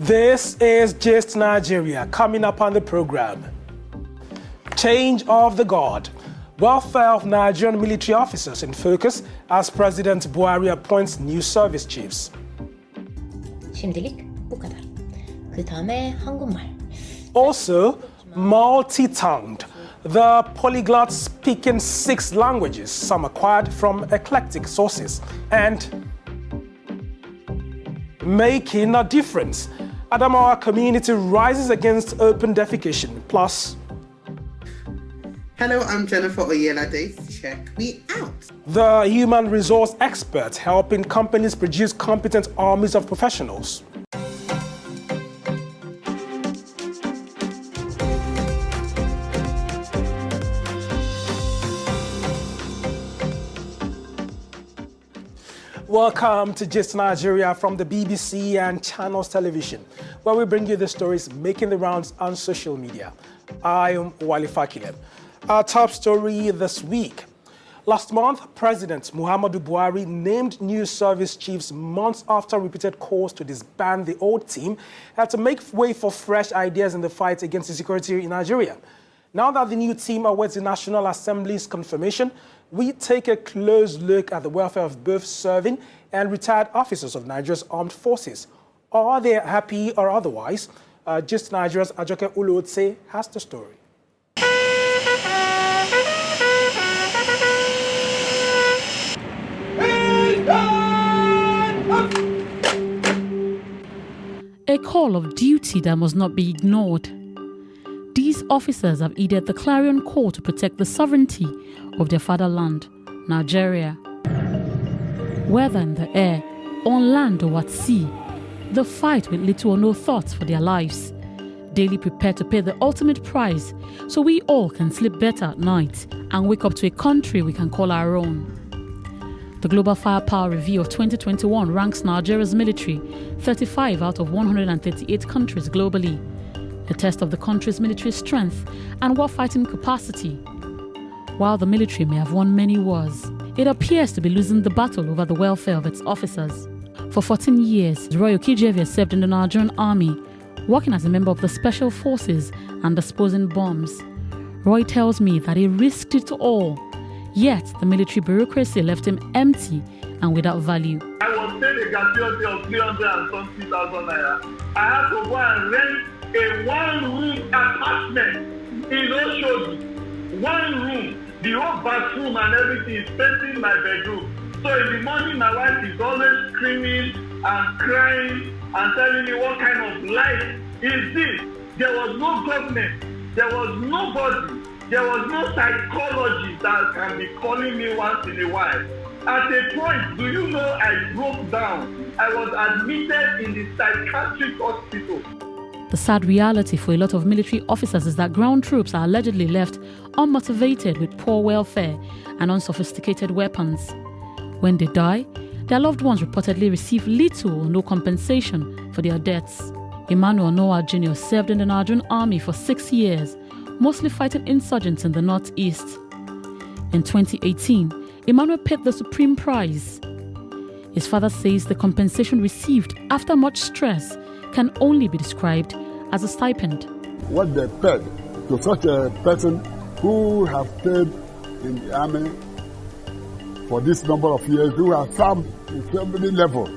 This is Gist Nigeria. Coming up on the program. Change of the guard. Welfare of Nigerian military officers in focus as President Buhari appoints new service chiefs. şimdilik bu kadar. 그다음에 한국말. Also, multi-tongued. The polyglot speaking 6 languages, some acquired from eclectic sources, and making a difference. Adamawa community rises against open defecation. Plus, hello, I'm Jennifer Oyelade. Check me out. The human resource expert helping companies produce competent armies of professionals. Welcome to Gist Nigeria from the BBC and Channels Television, where we bring you the stories making the rounds on social media. I am Wali Fakile. Our top story this week. Last month, President Muhammadu Buhari named new service chiefs months after repeated calls to disband the old team and to make way for fresh ideas in the fight against insecurity in Nigeria. Now that the new team awaits the National Assembly's confirmation, we take a close look at the welfare of both serving and retired officers of Nigeria's armed forces. Are they happy or otherwise? Gist Nigeria's Ajoke Uluotse has the story. A call of duty that must not be ignored. These officers have heeded the clarion call to protect the sovereignty of their fatherland, Nigeria. Whether in the air, on land or at sea, they fight with little or no thoughts for their lives, daily prepared to pay the ultimate price so we all can sleep better at night and wake up to a country we can call our own. The Global Firepower Review of 2021 ranks Nigeria's military 35 out of 138 countries globally, a test of the country's military strength and war-fighting capacity. While the military may have won many wars, it appears to be losing the battle over the welfare of its officers. For 14 years, Roy Okijevie served in the Nigerian army, working as a member of the Special Forces and disposing bombs. Roy tells me that he risked it all, yet the military bureaucracy left him empty and without value. I was paid a gratuity of 320,000 naira. I had to go and rent a one-room apartment in Oshodi. One room. The whole bathroom and everything is facing my bedroom. So in the morning, my wife is always screaming and crying and telling me what kind of life is this. There was no government. There was nobody. There was no psychologist that can be calling me once in a while. At a point, do you know I broke down? I was admitted in the psychiatric hospital. The sad reality for a lot of military officers is that ground troops are allegedly left unmotivated with poor welfare and unsophisticated weapons. When they die, their loved ones reportedly receive little or no compensation for their deaths. Emmanuel Noah Jr. served in the Nigerian army for 6 years, mostly fighting insurgents in the northeast. In 2018, Emmanuel paid the supreme price. His father says the compensation received after much stress can only be described as a stipend. What they paid to such a person who have stayed in the army for this number of years, who have served in so many levels,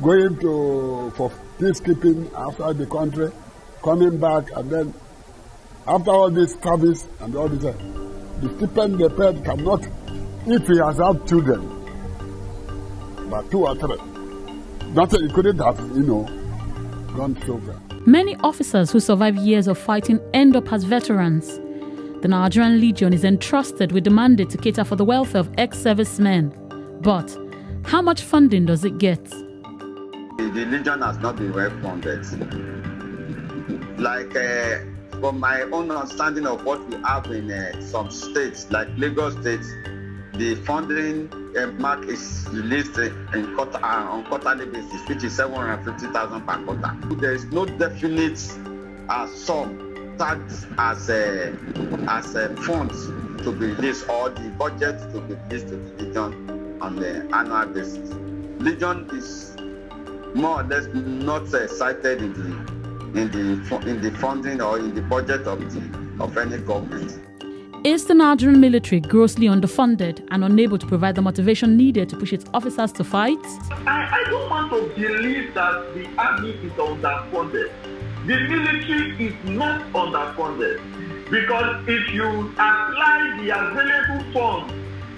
going for peacekeeping outside the country, coming back, and then after all this service and all this, the stipend they paid cannot, if he has had children, but 2 or 3, nothing, he couldn't have, gone so far. Many officers who survive years of fighting end up as veterans. The Nigerian Legion is entrusted with the mandate to cater for the welfare of ex-servicemen. But how much funding does it get? The Legion has not been well funded. Like, from my own understanding of what we have in some states, like Lagos State, the funding mark is released on quarterly basis, which is 750,000 per quarter. There is no definite sum tagged as a funds to be released or the budget to be released to the Legion on the annual basis. Legion is more or less not cited in the funding or in the budget of any government. Is the Nigerian military grossly underfunded and unable to provide the motivation needed to push its officers to fight? I don't want to believe that the army is underfunded. The military is not underfunded, because if you apply the available funds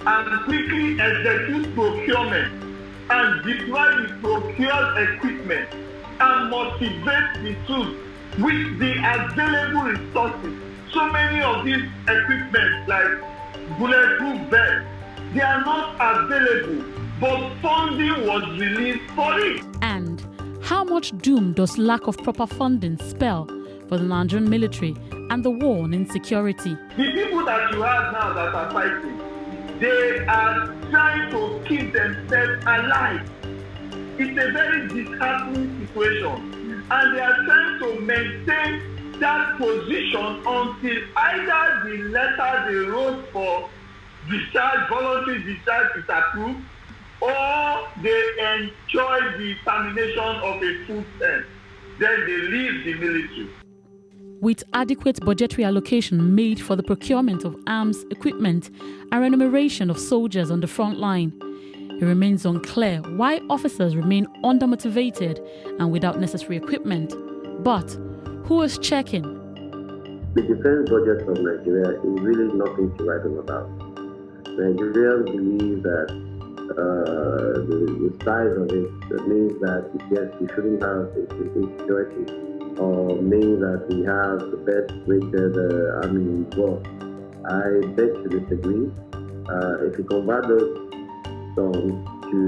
and quickly execute procurement and deploy the procured equipment and motivate the troops with the available resources, so many of these equipment like bulletproof vests, they are not available, but funding was released for it. And how much doom does lack of proper funding spell for the Nigerian military and the war on insecurity? The people that you have now that are fighting, they are trying to keep themselves alive. It's a very disheartening situation, and they are trying to maintain that position until either the letter they wrote for discharge, voluntary discharge, is approved, or they enjoy the termination of a full term. Then they leave the military. With adequate budgetary allocation made for the procurement of arms, equipment, and remuneration of soldiers on the front line, it remains unclear why officers remain undermotivated and without necessary equipment. But who is checking? The defense budget of Nigeria is really nothing to write home about. Nigerians believe that the size of it means that yes, we shouldn't have insecurity, or means that we have the best rated army in the world. I beg to disagree. If you convert those sums to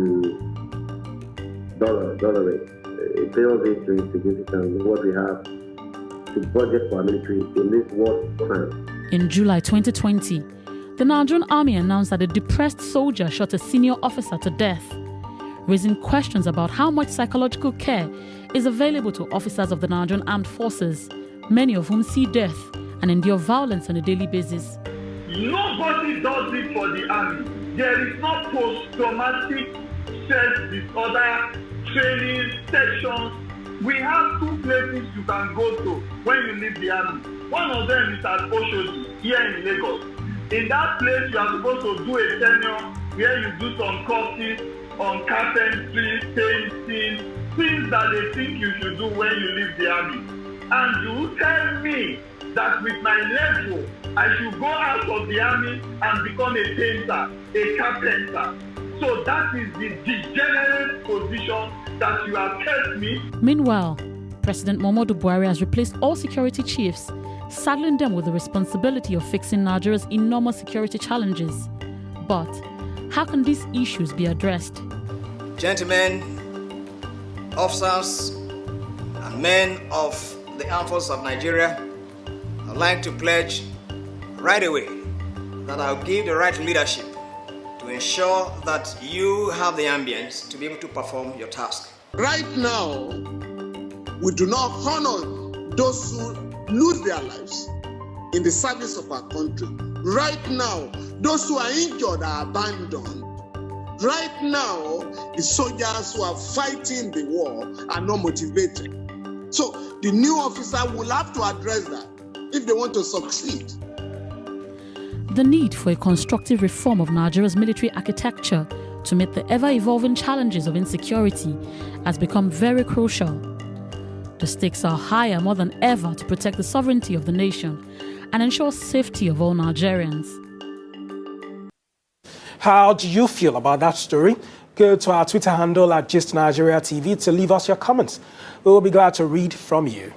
dollar rate, it pales into insignificance what we have to budget for our military in this war time. In July 2020, the Nigerian army announced that a depressed soldier shot a senior officer to death, raising questions about how much psychological care is available to officers of the Nigerian armed forces, many of whom see death and endure violence on a daily basis. Nobody does it for the army. There is no post-traumatic stress disorder training sections. We have two places you can go to when you leave the army. One of them is at Oshodi, here in Lagos. In that place, you are supposed to do a tenure where you do some courses on carpentry, painting, things that they think you should do when you leave the army. And you tell me that with my level, I should go out of the army and become a painter, a carpenter. So that is the degenerate position that you have kept me. Meanwhile, President Muhammadu Buhari has replaced all security chiefs, saddling them with the responsibility of fixing Nigeria's enormous security challenges. But how can these issues be addressed? Gentlemen, officers, and men of the Armed Forces of Nigeria, I'd like to pledge right away that I'll give the right leadership to ensure that you have the ambience to be able to perform your task. Right now, we do not honor those who lose their lives in the service of our country. Right now, those who are injured are abandoned. Right now, the soldiers who are fighting the war are not motivated. So the new officer will have to address that if they want to succeed. The need for a constructive reform of Nigeria's military architecture to meet the ever-evolving challenges of insecurity has become very crucial. The stakes are higher more than ever to protect the sovereignty of the nation and ensure safety of all Nigerians. How do you feel about that story? Go to our Twitter handle at GistNigeriaTV to leave us your comments. We will be glad to read from you.